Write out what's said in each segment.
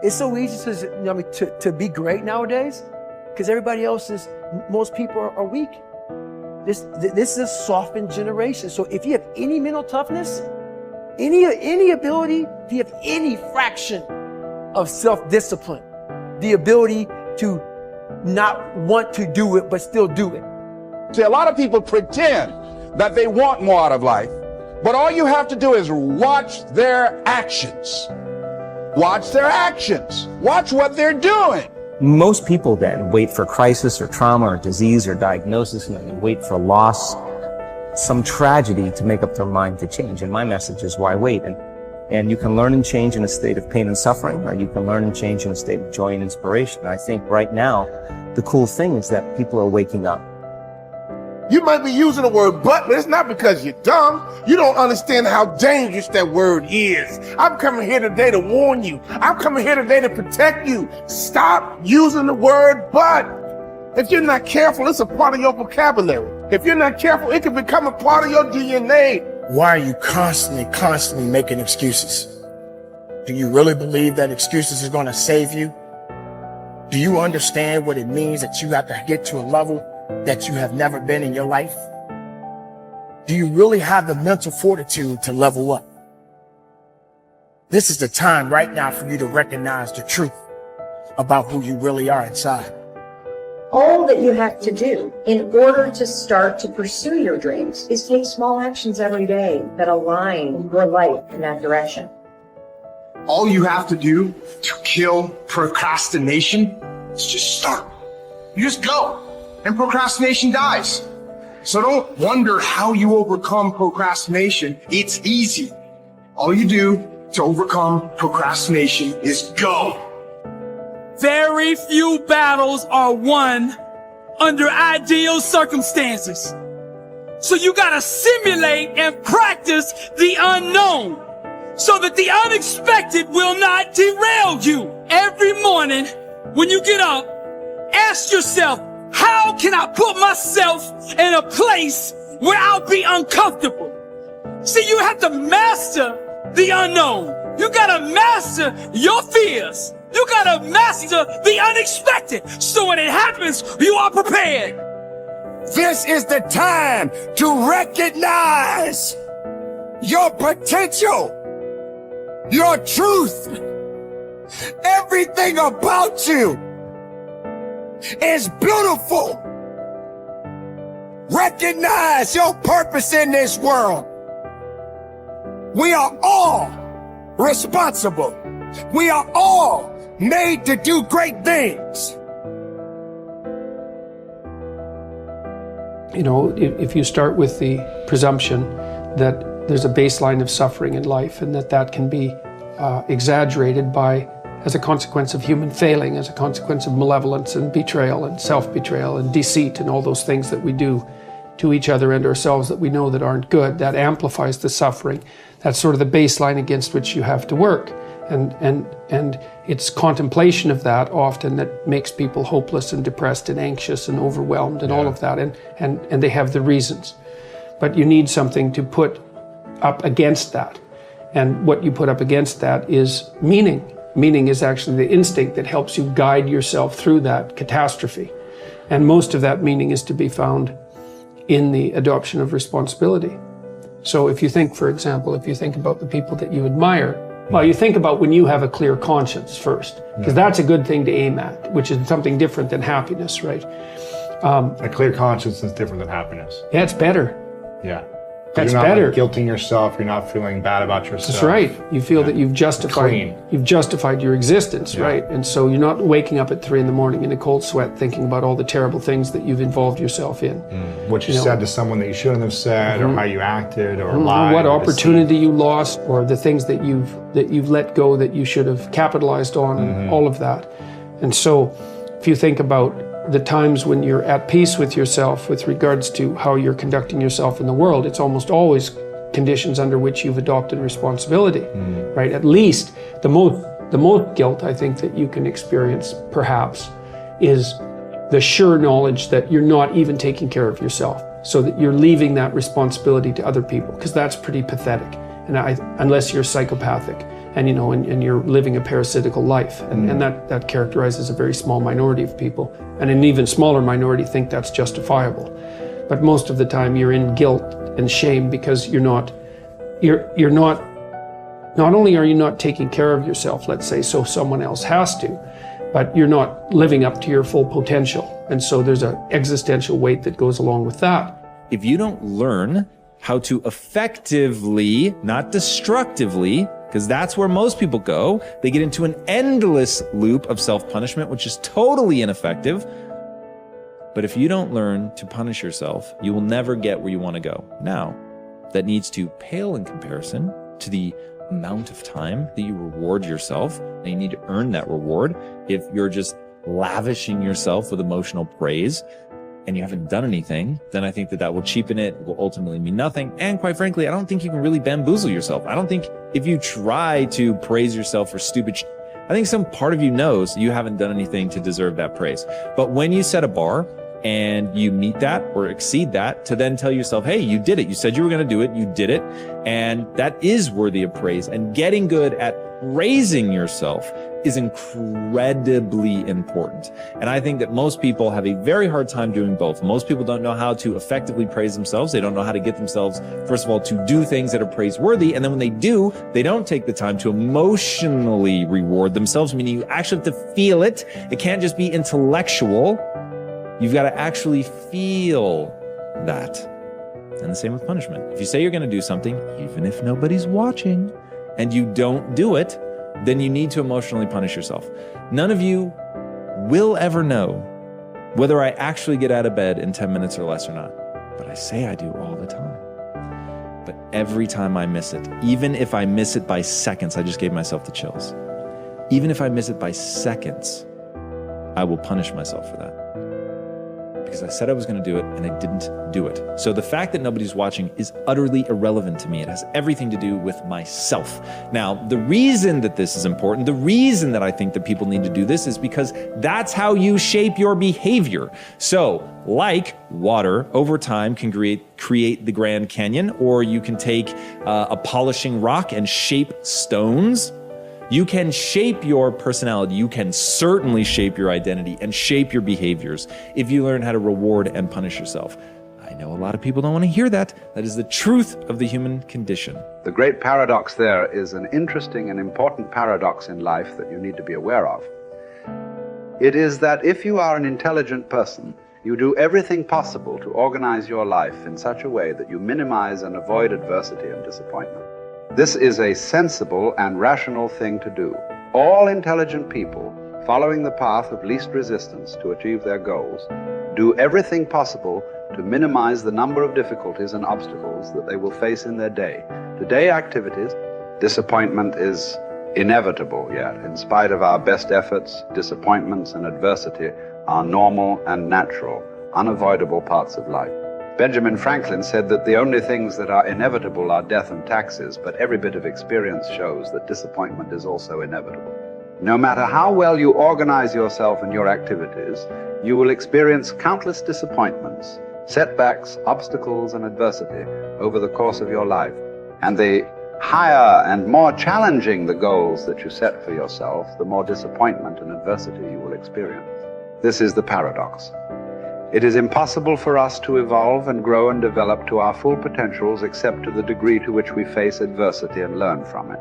It's so easy to be great nowadays because most people are weak. This is a softened generation. So if you have any mental toughness, any ability, if you have any fraction of self-discipline, the ability to not want to do it, but still do it. See, a lot of people pretend that they want more out of life, but all you have to do is watch their actions. Watch their actions. Watch what they're doing. Most people then wait for crisis or trauma or disease or diagnosis, and then they wait for loss, some tragedy to make up their mind to change. And my message is, why wait? And you can learn and change in a state of pain and suffering, or you can learn and change in a state of joy and inspiration. And I think right now, the cool thing is that people are waking up. You might be using the word but it's not because you're dumb. You don't understand how dangerous that word is. I'm coming here today to warn you. I'm coming here today to protect you. Stop using the word but. If you're not careful, it's a part of your vocabulary. If you're not careful, it can become a part of your DNA. Why are you constantly making excuses? Do you really believe that excuses are going to save you? Do you understand what it means that you have to get to a level that you have never been in your life? Do you really have the mental fortitude to level up? This is the time right now for you to recognize the truth about who you really are inside. All that you have to do in order to start to pursue your dreams is take small actions every day that align your life in that direction. All you have to do to kill procrastination is just start. You just go, and procrastination dies. So don't wonder how you overcome procrastination. It's easy. All you do to overcome procrastination is go. Very few battles are won under ideal circumstances. So you gotta simulate and practice the unknown so that the unexpected will not derail you. Every morning when you get up, ask yourself, how can I put myself in a place where I'll be uncomfortable? See, you have to master the unknown. You gotta master your fears. You gotta master the unexpected, so when it happens, you are prepared. This is the time to recognize your potential, your truth. Everything about you is beautiful. Recognize your purpose in this world. We are all responsible. We are all made to do great things. You know, if you start with the presumption that there's a baseline of suffering in life and that can be exaggerated as a consequence of human failing, as a consequence of malevolence and betrayal and self-betrayal and deceit and all those things that we do to each other and ourselves that we know that aren't good, that amplifies the suffering. That's sort of the baseline against which you have to work. And it's contemplation of that often that makes people hopeless and depressed and anxious and overwhelmed and all of that, and they have the reasons. But you need something to put up against that. And what you put up against that is meaning. Meaning is actually the instinct that helps you guide yourself through that catastrophe. And most of that meaning is to be found in the adoption of responsibility. So if you think, for example, if you think about the people that you admire, well, you think about when you have a clear conscience first, because that's a good thing to aim at, which is something different than happiness, right? A clear conscience is different than happiness. Yeah, it's better. Yeah. That's you're not better. Like guilting yourself. You're not feeling bad about yourself. That's right. You feel that you've justified your existence, right? And so you're not waking up at 3 a.m. in a cold sweat thinking about all the terrible things that you've involved yourself in. What you said to someone that you shouldn't have said, or how you acted, or lied. What opportunity you lost, or the things that you've let go that you should have capitalized on, and all of that. And so if you think about the times when you're at peace with yourself with regards to how you're conducting yourself in the world, it's almost always conditions under which you've adopted responsibility, right? At least the most guilt I think that you can experience perhaps is the sure knowledge that you're not even taking care of yourself, so that you're leaving that responsibility to other people, because that's pretty pathetic, and unless you're psychopathic. and and you're living a parasitical life, and that characterizes a very small minority of people, and an even smaller minority think that's justifiable. But most of the time you're in guilt and shame because not only are you not taking care of yourself, let's say, so someone else has to, but you're not living up to your full potential. And so there's an existential weight that goes along with that. If you don't learn how to effectively, not destructively, because that's where most people go, they get into an endless loop of self-punishment, which is totally ineffective. But if you don't learn to punish yourself, you will never get where you want to go. Now, that needs to pale in comparison to the amount of time that you reward yourself, and you need to earn that reward. If you're just lavishing yourself with emotional praise and you haven't done anything, then I think that will cheapen it, will ultimately mean nothing. And quite frankly, I don't think you can really bamboozle yourself. I don't think if you try to praise yourself for stupid I think some part of you knows you haven't done anything to deserve that praise. But when you set a bar and you meet that or exceed that, to then tell yourself, hey, you did it. You said you were going to do it. You did it. And that is worthy of praise. And getting good at praising yourself is incredibly important. And I think that most people have a very hard time doing both. Most people don't know how to effectively praise themselves. They don't know how to get themselves, first of all, to do things that are praiseworthy. And then when they do, they don't take the time to emotionally reward themselves, meaning you actually have to feel it. It can't just be intellectual. You've got to actually feel that. And the same with punishment. If you say you're going to do something, even if nobody's watching, and you don't do it, then you need to emotionally punish yourself. None of you will ever know whether I actually get out of bed in 10 minutes or less or not. But I say I do all the time. But every time I miss it, even if I miss it by seconds, I just gave myself the chills. Even if I miss it by seconds, I will punish myself for that. Because I said I was going to do it and I didn't do it. So the fact that nobody's watching is utterly irrelevant to me. It has everything to do with myself. Now, the reason that this is important, the reason that I think that people need to do this is because that's how you shape your behavior. So, like water, over time can create the Grand Canyon, or you can take a polishing rock and shape stones. You can shape your personality. You can certainly shape your identity and shape your behaviors if you learn how to reward and punish yourself. I know a lot of people don't want to hear that. That is the truth of the human condition. The great paradox there is an interesting and important paradox in life that you need to be aware of. It is that if you are an intelligent person, you do everything possible to organize your life in such a way that you minimize and avoid adversity and disappointment. This is a sensible and rational thing to do. All intelligent people, following the path of least resistance to achieve their goals, do everything possible to minimize the number of difficulties and obstacles that they will face in their day. Today activities, disappointment is inevitable yet. In spite of our best efforts, disappointments and adversity are normal and natural, unavoidable parts of life. Benjamin Franklin said that the only things that are inevitable are death and taxes, but every bit of experience shows that disappointment is also inevitable. No matter how well you organize yourself and your activities, you will experience countless disappointments, setbacks, obstacles, and adversity over the course of your life. And the higher and more challenging the goals that you set for yourself, the more disappointment and adversity you will experience. This is the paradox. It is impossible for us to evolve and grow and develop to our full potentials except to the degree to which we face adversity and learn from it.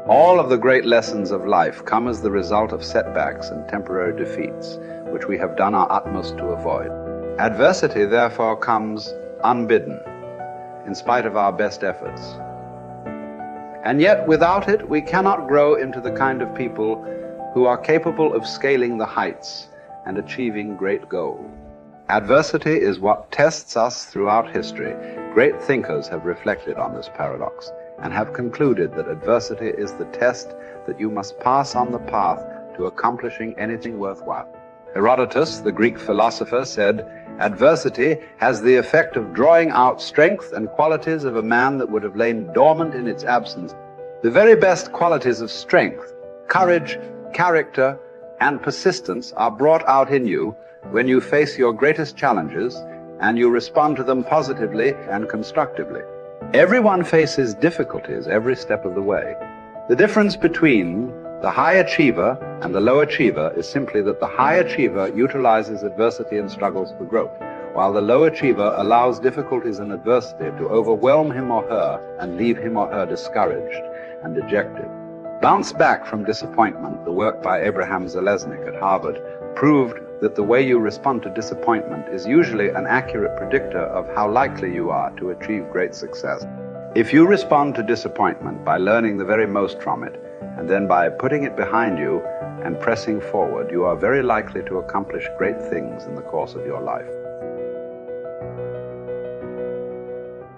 All of the great lessons of life come as the result of setbacks and temporary defeats, which we have done our utmost to avoid. Adversity, therefore, comes unbidden, in spite of our best efforts. And yet, without it, we cannot grow into the kind of people who are capable of scaling the heights and achieving great goals. Adversity is what tests us throughout history. Great thinkers have reflected on this paradox and have concluded that adversity is the test that you must pass on the path to accomplishing anything worthwhile. Herodotus, the Greek philosopher, said, "Adversity has the effect of drawing out strength and qualities of a man that would have lain dormant in its absence." The very best qualities of strength, courage, character, and persistence are brought out in you when you face your greatest challenges and you respond to them positively and constructively. Everyone faces difficulties every step of the way. The difference between the high achiever and the low achiever is simply that the high achiever utilizes adversity and struggles for growth, while the low achiever allows difficulties and adversity to overwhelm him or her and leave him or her discouraged and dejected. Bounce Back from Disappointment, the work by Abraham Zeleznik at Harvard, proved that the way you respond to disappointment is usually an accurate predictor of how likely you are to achieve great success. If you respond to disappointment by learning the very most from it, and then by putting it behind you and pressing forward, you are very likely to accomplish great things in the course of your life.